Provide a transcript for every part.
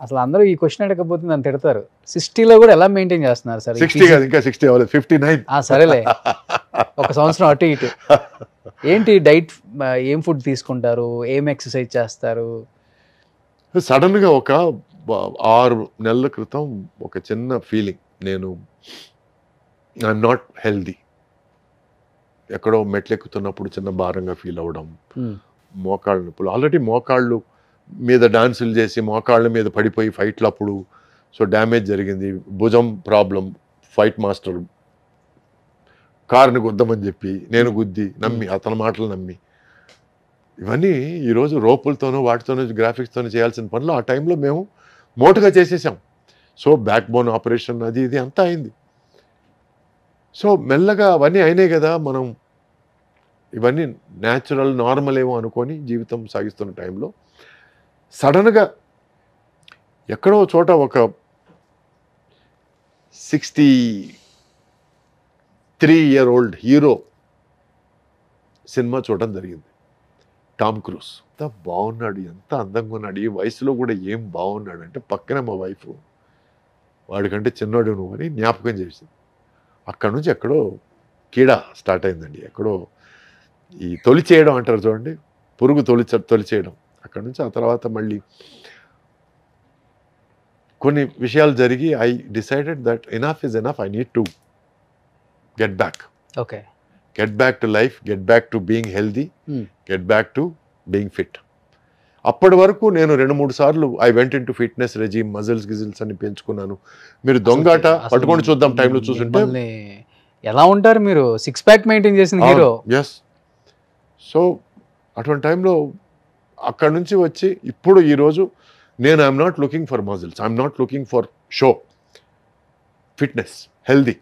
అసలు అందరూ ఈ క్వశ్చన్ అడగకపోతే నన్ను తిడతారు. 60లో కూడా ఎలా మెయింటైన్ చేస్తున్నారు సార్? 60 కాదు, ఇంకా 60 అవ్వలేదు, 59. సరేలే, ఒక సంవత్సరం అటు ఇటు. ఏంటి డైట్, ఏం ఫుడ్ తీసుకుంటారు, ఏం ఎక్సర్సైజ్ చేస్తారు? సడన్గా ఒక 6 నెలల క్రితం ఒక చిన్న ఫీలింగ్, నేను ఐఎమ్ నాట్ హెల్దీ. ఎక్కడో మెట్లెక్కుతున్నప్పుడు చిన్న భారంగా ఫీల్ అవ్వడం, మోకాళ్ళ నొప్పులు. ఆల్రెడీ మోకాళ్ళు మీద డాన్సులు చేసి మోకాళ్ళ మీద పడిపోయి ఫైట్లు అప్పుడు సో డ్యామేజ్ జరిగింది. భుజం ప్రాబ్లం, ఫైట్ మాస్టర్ కారుని గుద్దమని చెప్పి నేను గుద్ది నమ్మి, అతని మాటలు నమ్మి, ఇవన్నీ ఈరోజు రోపులతోనూ వాటితోనూ గ్రాఫిక్స్తోనూ చేయాల్సిన పనులు ఆ టైంలో మేము మోటుగా చేసేసాం. సో బ్యాక్ బోన్ ఆపరేషన్ అది ఇది అంతా అయింది. సో మెల్లగా అవన్నీ అయినాయి కదా, మనం ఇవన్నీ న్యాచురల్ నార్మల్ ఏమో అనుకొని జీవితం సాగిస్తున్న టైంలో సడన్గా ఎక్కడో చోట ఒక 63-year-old హీరో సినిమా చూడడం జరిగింది. టామ్ క్రూజ్ ఎంత బాగున్నాడు, ఎంత అందంగా ఉన్నాడు, ఈ వయసులో కూడా ఏం బాగున్నాడు అంటే పక్కనే మా వైఫ్, వాడికంటే చిన్నోడు నువ్వు అని జ్ఞాపకం చేసింది. అక్కడ నుంచి ఎక్కడో కీడ స్టార్ట్ అయిందండి. ఎక్కడో ఈ తొలి చేయడం అంటారు చూడండి, పురుగు తొలి చేయడం. అక్కడ నుంచి ఆ తర్వాత మళ్ళీ కొన్ని విషయాలు జరిగి I decided that enough is enough, I need to get back. Okay, get back to life, get back to being healthy, get back to being fit. అప్పటి వరకు నేను 2-3 సార్లు I went into fitness regime, muscles గిజిల్స్ అని పెంచుకున్నాను. మీరు దొంగాట పట్టుకొని చూద్దాం టైంలో చూసుంటే ఎలా ఉంటారు మీరు, 6 ప్యాక్ మెయింటైన్ చేసిన హీరో. ఎస్. సో అటువంటి టైంలో అక్కడ నుంచి వచ్చి ఇప్పుడు ఈరోజు నేను I'm not looking for muscles, I'm not looking for show, fitness, healthy.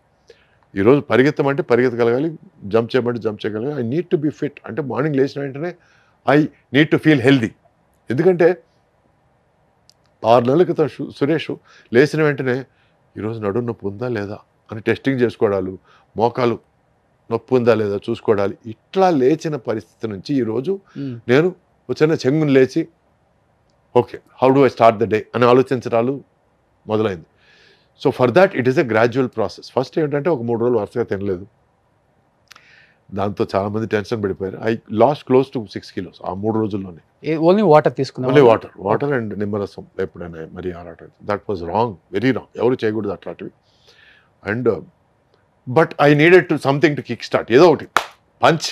ఈరోజు పరిగెత్తమంటే పరిగెత్తగలగాలి, జంప్ చేయమంటే జంప్ చేయగలగాలి. I need to be fit. అంటే మార్నింగ్ లేచిన వెంటనే I need to feel healthy. ఎందుకంటే 6 నెలల క్రితం సురేష్ లేచిన వెంటనే ఈరోజు నడుము నొప్పి ఉందా లేదా అని టెస్టింగ్ చేసుకోవడాలు, మోకాలు నొప్పి ఉందా లేదా చూసుకోవడాలు, ఇట్లా లేచిన పరిస్థితి నుంచి ఈరోజు నేను చిన్న చెంగుని లేచి okay how do I start the day అని ఆలోచించడాలు మొదలైంది. So for that it is a gradual process. First ఏంటంటే ఒక 3 రోజులు వరుసగా తినలేదు, దాంతో చాలామంది టెన్షన్ పడిపోయారు. I lost close to 6 kilos ఆ 3 రోజుల్లోనే. ఓన్లీ వాటర్ తీసుకున్నాం, ఓన్లీ వాటర్ అండ్ నిమ్మరసం ఎప్పుడైనా మరి ఆరాటం. That was wrong, very wrong. ఎవరు చేయకూడదు అట్లాంటివి. And but I needed to something to kick start, ఏదో ఒకటి పంచ్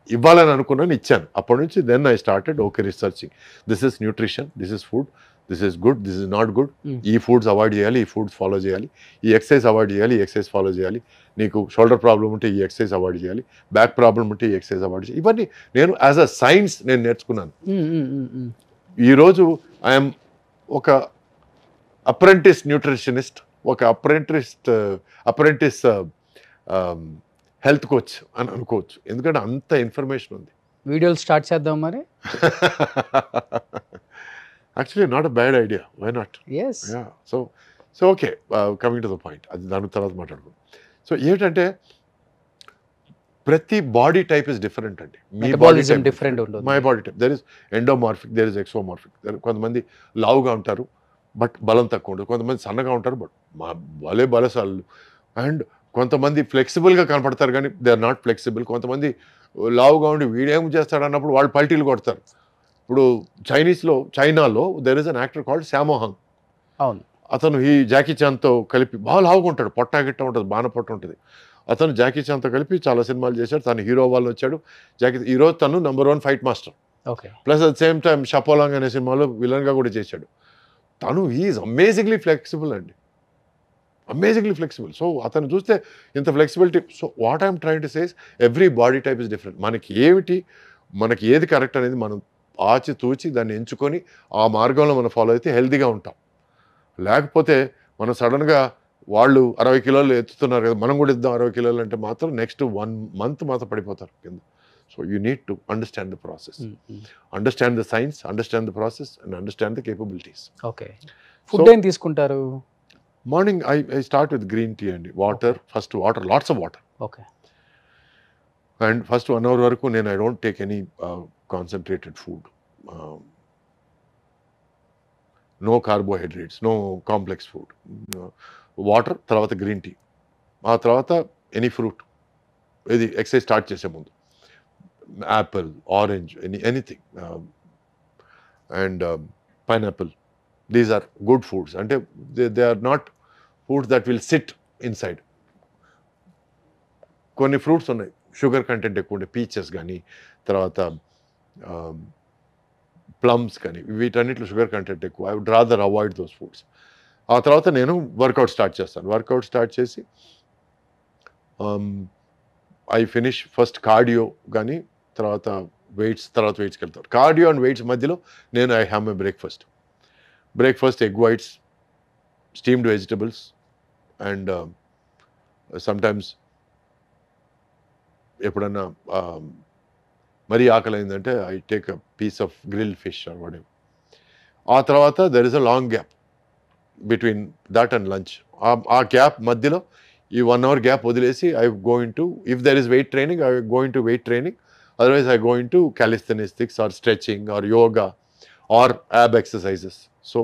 ఇవ్వాలని అనుకున్నాను, ఇచ్చాను. అప్పటి నుంచి then I started okay researching, this is nutrition, this is food, this is good, this is not good, ఈ ఫుడ్స్ అవాయిడ్ చేయాలి, ఈ ఫుడ్స్ ఫాలో చేయాలి, ఈ ఎక్సర్సైజ్ అవాయిడ్ చేయాలి, ఈ ఎక్సర్సైజ్ ఫాలో చేయాలి, నీకు షోల్డర్ ప్రాబ్లం ఉంటే ఈ ఎక్సర్సైజ్ అవాయిడ్ చేయాలి, బ్యాక్ ప్రాబ్లం ఉంటే ఈ ఎక్సర్సైజ్ అవాయిడ్ చేయాలి. ఇవన్నీ నేను యాజ్ అ సైన్స్ నేను నేర్చుకున్నాను. ఈరోజు ఐఎమ్ ఒక అప్రెంటిస్ న్యూట్రిషనిస్ట్, ఒక అప్రెంటిస్ హెల్త్ కోచ్ అని అనుకోవచ్చు. ఎందుకంటే అంత ఇన్ఫర్మేషన్ ఉంది. వీడియోలు స్టార్ట్ చేద్దాం మరి. Actually not a bad idea, why not. yes yeah so okay coming to the point, అది దాని తర్వాత మాట్లాడుకుందాం. సో ఏంటంటే ప్రతి బాడీ టైప్ ఇస్ డిఫరెంట్ అండి. మీ బాడీ టైప్ డిఫరెంట్ ఉంటుంది. My body type there is endomorphic, there is ectomorphic. కొంతమంది లావుగా ఉంటారు బట్ బలం తక్కువ ఉంటుంది, కొంతమంది సన్నగా ఉంటారు బట్ బలశాలు, అండ్ కొంతమంది ఫ్లెక్సిబుల్గా కనపడతారు కానీ దే ఆర్ నాట్ ఫ్లెక్సిబుల్. కొంతమంది లావుగా ఉండి వీడేం చేస్తాడు అన్నప్పుడు వాళ్ళు పల్టీలు కొడతారు. ఇప్పుడు చైనాలో there is an actor called Sammo Hung. అవును, అతను ఈ జాకీ చాన్తో కలిపి బాగా లావుగా ఉంటాడు, పొట్ట గిట్ట ఉంటుంది, బాణ పొట్ట ఉంటుంది. అతను జాకీ చాన్తో కలిపి చాలా సినిమాలు చేశాడు, తను హీరో వాళ్ళు వచ్చాడు. ఈరోజు తను #1 fight master. Okay, plus at same time షపోలాంగ్ అనే సినిమాలో విలన్గా కూడా చేశాడు. తను హీఈస్ అమేజింగ్లీ ఫ్లెక్సిబుల్ అండి, అమేజింగ్లీ ఫ్లెక్సిబుల్. సో అతను చూస్తే ఇంత flexibility. So what I'm trying to says, every body type is different. మనకి ఏది కరెక్ట్ అనేది మనం ఆచితూచి దాన్ని ఎంచుకొని ఆ మార్గంలో మనం ఫాలో అయితే హెల్తీగా ఉంటాం. లేకపోతే మనం సడన్గా వాళ్ళు 60 కిలోలు ఎత్తుతున్నారు కదా మనం కూడా ఇద్దాం 60 కిలోలు అంటే మాత్రం నెక్స్ట్ 1 month మాత్రం పడిపోతారు కింద. So you need to understand the process, understand the science, understand the process and understand the capabilities. Okay, food ఏం తీసుకుంటారు? Morning I start with green tea అండి. First water, lots of water. Okay, and first 1 hour వరకు నేను I don't take any concentrated food. No carbohydrates, no complex food, water, తర్వాత green tea, ఆ తర్వాత any fruit, ఇది exercise start చేసే ముందు apple, orange, anything, and pineapple. These are good foods. అంటే they are not foods that will sit inside. కొన్ని fruits ఉన్నాయి sugar content ఎక్కువ ఉండే, పీచెస్ కానీ, తర్వాత ప్లమ్స్ కానీ, వీటన్నిటిలో షుగర్ కంటెంట్ ఎక్కువ. I would rather avoid those foods. ఆ తర్వాత నేను వర్కౌట్ స్టార్ట్ చేస్తాను. వర్కౌట్ స్టార్ట్ చేసి ఐ ఫినిష్ ఫస్ట్ కార్డియో కానీ, తర్వాత వెయిట్స్కి వెళ్తాను. కార్డియో అండ్ వెయిట్స్ మధ్యలో నేను I have my breakfast egg whites, steamed vegetables, and sometimes ఎప్పుడన్నా మరీ ఆకలి అయిందంటే I take a piece of grill fish or whatever. ఆ తర్వాత there is a long gap between that and lunch. ఆ gap మధ్యలో ఈ 1 hour గ్యాప్ వదిలేసి I going to, if there is weight training, I going to weight training, otherwise I going to calisthenics or stretching or yoga or ab exercises. So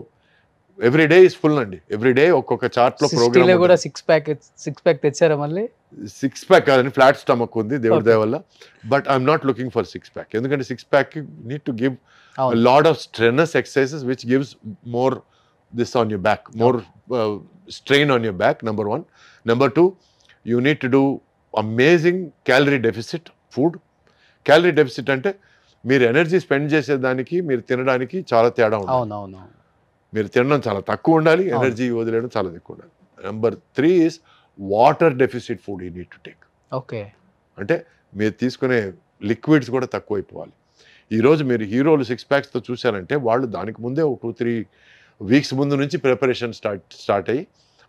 every day is full అండి. Every day ఒక్కొక్క చార్ట్లో programme. కూడా six pack తెచ్చారా మళ్ళీ? 6 pack కాదని, flat stomach ఉంది దేవుడి దయ వల్ల. But I'm not looking for 6 pack. ఎందుకంటే 6 pack need to give lot of strenuous exercises which gives more this on your back, more strain on your back, number 1. Number 2, you need to do amazing calorie deficit food. Calorie deficit అంటే మీరు energy spend చేసేదానికి మీరు తినడానికి చాలా తేడా ఉండాలి. మీరు తినడం చాలా తక్కువ ఉండాలి, ఎనర్జీ వదిలేయడం చాలా ఎక్కువ ఉండాలి. Number 3 is water deficit food you need to take. Okay, అంటే మీరు తీసుకునే లిక్విడ్స్ కూడా తక్కువైపోవాలి. ఈరోజు మీరు హీరోలు 6 packs చూశారంటే వాళ్ళు దానికి ముందే ఒక 2-3 weeks ముందు నుంచి ప్రిపరేషన్ స్టార్ట్ అయ్యి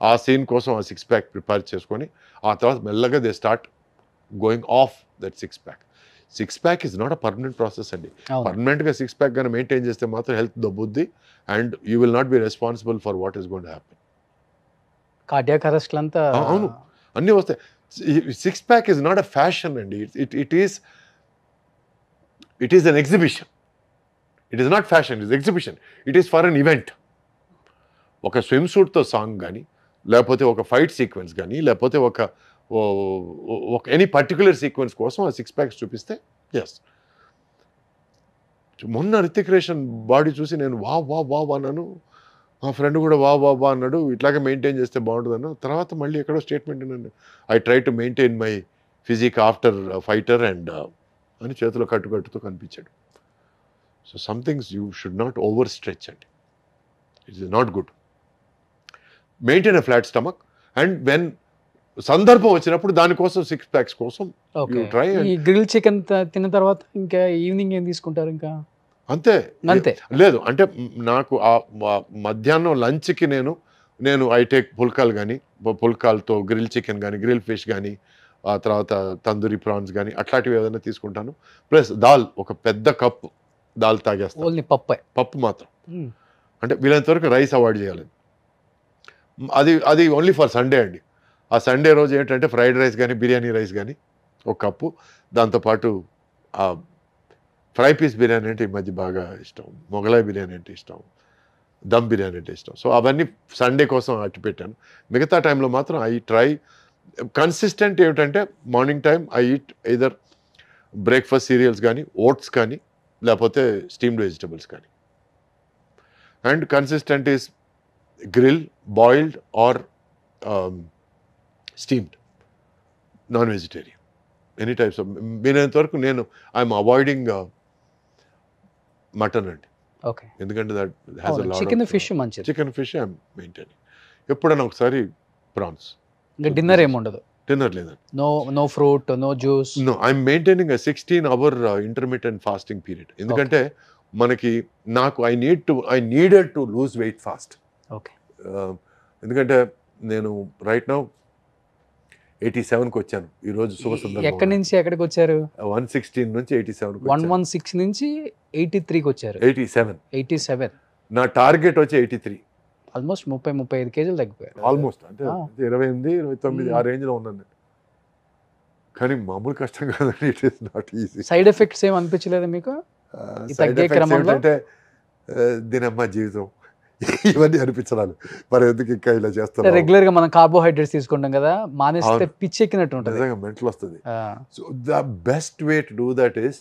ఆ సీన్ కోసం ఆ 6 pack ప్రిపేర్ చేసుకొని ఆ తర్వాత మెల్లగా they start going off that 6 pack. 6 pack is not a permanent process అండి. పర్మనెంట్గా 6 pack కానీ మెయింటైన్ చేస్తే మాత్రం హెల్త్ దొబ్బుద్ది and you will not be responsible for what is going to happen. Cardiac అరెస్ట్లు అంతా అవును, అన్నీ వస్తాయి. 6 pack is not a fashion అండి. It is an exhibition. It is not fashion, it is exhibition. It is for an event. ఒక swim సూట్తో song కానీ, లేకపోతే ఒక ఫైట్ సీక్వెన్స్ కానీ, లేకపోతే ఒక ఎనీ పర్టికులర్ సీక్వెన్స్ కోసం ఆ 6 packs చూపిస్తే ఎస్. మొన్న రితిక్ రోషన్ బాడీ చూసి నేను వా అన్నాను. మా ఫ్రెండ్ కూడా వా అన్నాడు. ఇట్లాగే మెయింటైన్ చేస్తే బాగుంటుంది అన్న. తర్వాత మళ్ళీ ఎక్కడో స్టేట్మెంట్ అన్నాను, I try to maintain my physique after fighter and అని చేతిలో కట్టుతో కనిపించాడు. So some things you should not over stretch అండి. It is not good. Maintain a flat stomach and when సందర్భం వచ్చినప్పుడు దానికోసం 6 packs కోసం యూ ట్రై. ఈ గ్రిల్ చికెన్ తిన్న తర్వాత ఇంకా ఈవినింగ్ ఏం తీసుకుంటారు? ఇంకా అంతే లేదు. అంటే నాకు ఆ మధ్యాహ్నం లంచ్కి నేను ఐ టేక్ పుల్కాలు కానీ, పుల్కాలతో గ్రిల్ చికెన్ కానీ, గ్రిల్ ఫిష్ కానీ, ఆ తర్వాత తందూరి ప్రాన్స్ కానీ అట్లాంటివి ఏదైనా తీసుకుంటాను. ప్లస్ దాల్, ఒక పెద్ద కప్పు దాల్ తాగేస్తాను. ఓన్లీ పప్పు మాత్రం. అంటే వీలైనంత వరకు రైస్ అవాయిడ్ చేయాలి. అది ఓన్లీ ఫర్ సండే అండి. ఆ సండే రోజు ఏంటంటే ఫ్రైడ్ రైస్ కానీ, బిర్యానీ రైస్ కానీ ఒక కప్పు, దాంతోపాటు ఆ ఫ్రై పీస్ బిర్యానీ అంటే ఈ మధ్య బాగా ఇష్టం, మొగలాయి బిర్యానీ అంటే ఇష్టం, దమ్ బిర్యానీ అంటే ఇష్టం. సో అవన్నీ సండే కోసం అట్టి పెట్టాను. మిగతా టైంలో మాత్రం ఐ ట్రై కన్సిస్టెంట్. ఏమిటంటే morning time I eat either breakfast cereals కానీ, ఓట్స్ కానీ, లేకపోతే స్టీమ్డ్ వెజిటబుల్స్ కానీ. And consistent is grill, boiled or steamed, non vegetarian, any types of. వీలైనంత వరకు నేను ఐఎమ్ అవాయిడింగ్ మటన్ అండి. ఓకే, ఎందుకంటే that has a lot chicken fish మంచిది. Chicken fish I'm maintaining. ఎప్పుడైనా ఒకసారి ప్రాన్స్. ఇంకా డిన్నర్ ఏముండదు? డిన్నర్ లేదండి. No fruit, no juice. No, I'm maintaining 16-hour intermittent fasting period. ఎందుకంటే మనకి I needed to lose weight fast. Okay, ఎందుకంటే నేను రైట్ నౌ 87కి వచ్చాను. ఈరోజు శుభ సందర్భం. ఎక్కడి నుంచి ఎక్కడికి వచ్చారు? 116 నుంచి 87. 116 నుంచి 83కి వచ్చారు. 87. నా టార్గెట్ వచ్చి 83. ఆల్మోస్ట్ 30-35 కేజీలు తగ్గిపోయారు. ఆల్మోస్ట్ అంటే 28-29 ఆ రేంజ్లో ఉన్నాను. కానీ మామూలు కష్టం కాదండి. It is not easy. Side effects ఏం అనిపించలేదా మీకు? అంటే దీనమ్మ జీవితం, ఇవన్నీ అనిపించడాలు. మరి ఎందుకు ఇంకా ఇలా చేస్తున్నారు? రెగ్యులర్ గా మనం కార్బోహైడ్రేట్స్ తీసుకుంటాం కదా, మానేస్తే పిచ్చి ఎక్కినట్టు ఉంటుంది. నిజంగా మెంటల్ వస్తుంది. So the best way to do that is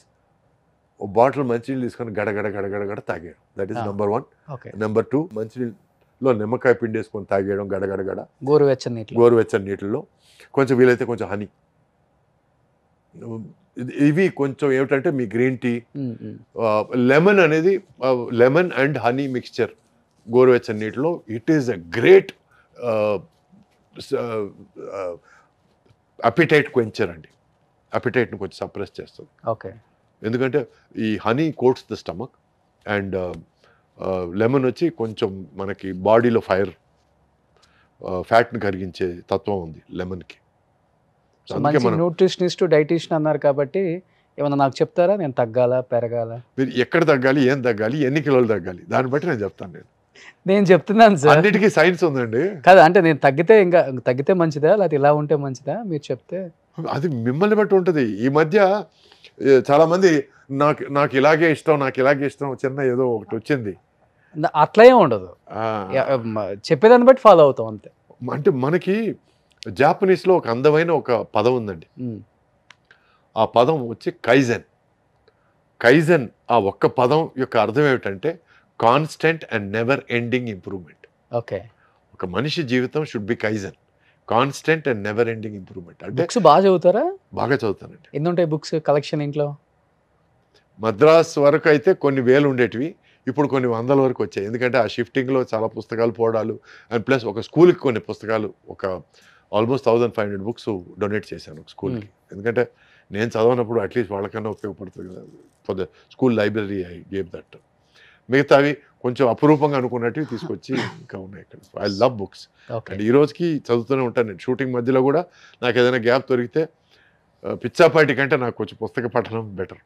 ఓ బాటిల్ మంచినీళ్ళు తీసుకొని గడగడ తాగేయడం. That is number 1. Okay. Number 2, మంచినీళ్ళలో నిమ్మకాయ పిండి వేసుకొని తాగేయడం గడగడ. గోరువెచ్చని నీటిలో కొంచెం వీలైతే కొంచెం హనీ. ఇవి కొంచెం ఏమిటంటే మీ గ్రీన్ టీ, లెమన్ అనేది లెమన్ అండ్ హనీ మిక్స్చర్ గోరువెచ్చని నీటిలో, it is a great appetite quencher అండి. అపిటైట్ని కొంచెం సప్రెస్ చేస్తుంది. ఓకే. ఎందుకంటే ఈ honey coats the stomach and lemon వచ్చి కొంచెం మనకి బాడీలో ఫ్యాట్ని కరిగించే తత్వం ఉంది లెమన్కి. అందుకే మనం న్యూట్రిషనిస్ట్ డైటీషియన్ అన్నారు కాబట్టి ఏమన్నా నాకు చెప్తారా, నేను తగ్గాలా పెరగాల? మీరు ఎక్కడ తగ్గాలి, ఏం తగ్గాలి, ఎన్ని కిలోలు తగ్గాలి, దాన్ని బట్టి నేను చెప్తాను. నేను చెప్తున్నాను సార్, అన్నిటికీ సైన్స్ ఉందండి. కాదు అంటే నేను తగ్గితే మంచిదా లేకపోతే ఇలా ఉంటే మంచిదా మీరు చెప్తే? అది మిమ్మల్ని బట్టి ఉంటుంది. ఈ మధ్య చాలా మంది నాకు ఇలాగే ఇష్టం చిన్న ఏదో ఒకటి వచ్చింది, అట్లా ఏం ఉండదు, చెప్పేదాన్ని బట్టి ఫాలో అవుతాం అంతే. అంటే మనకి జాపనీస్లో ఒక అందమైన ఒక పదం ఉందండి. ఆ పదం వచ్చి కైజెన్. ఆ ఒక్క పదం యొక్క అర్థం ఏమిటంటే constant and never ending improvement. Okay. ఒక మనిషి జీవితం should be kaizen, constant and never ending improvement. అంటే బుక్స్ బాగా చదువుతారా? బాగా చదువుతానండి. ఎన్ని ఉంటాయి బుక్స్ కలెక్షన్ ఇంట్లో? మద్రాస్ వరకు అయితే కొన్ని వేలు ఉండేటివి, ఇప్పుడు కొన్ని వందల వరకు వచ్చాయి. ఎందుకంటే ఆ షిఫ్టింగ్లో చాలా పుస్తకాలు పోవడాలు, అండ్ ప్లస్ ఒక స్కూల్కి కొన్ని పుస్తకాలు, ఒక ఆల్మోస్ట్ 1500 బుక్స్ డొనేట్ చేశాను ఒక స్కూల్కి. ఎందుకంటే నేను చదవనప్పుడు అట్లీస్ట్ వాళ్ళకన్నా ఉపయోగపడుతుంది కదా. For the school library I gave that. మిగతావి కొంచెం అపురూపంగా అనుకున్నట్టు తీసుకొచ్చి ఇంకా ఉన్నాయి ఇక్కడ. ఐ లవ్ బుక్స్ అండ్ ఈ రోజుకి చదువుతూనే ఉంటాను. నేను షూటింగ్ మధ్యలో కూడా నాకు ఏదైనా గ్యాప్ దొరికితే పిచ్చాపాటి కంటే నాకు కొంచెం పుస్తక పఠనం బెటర్.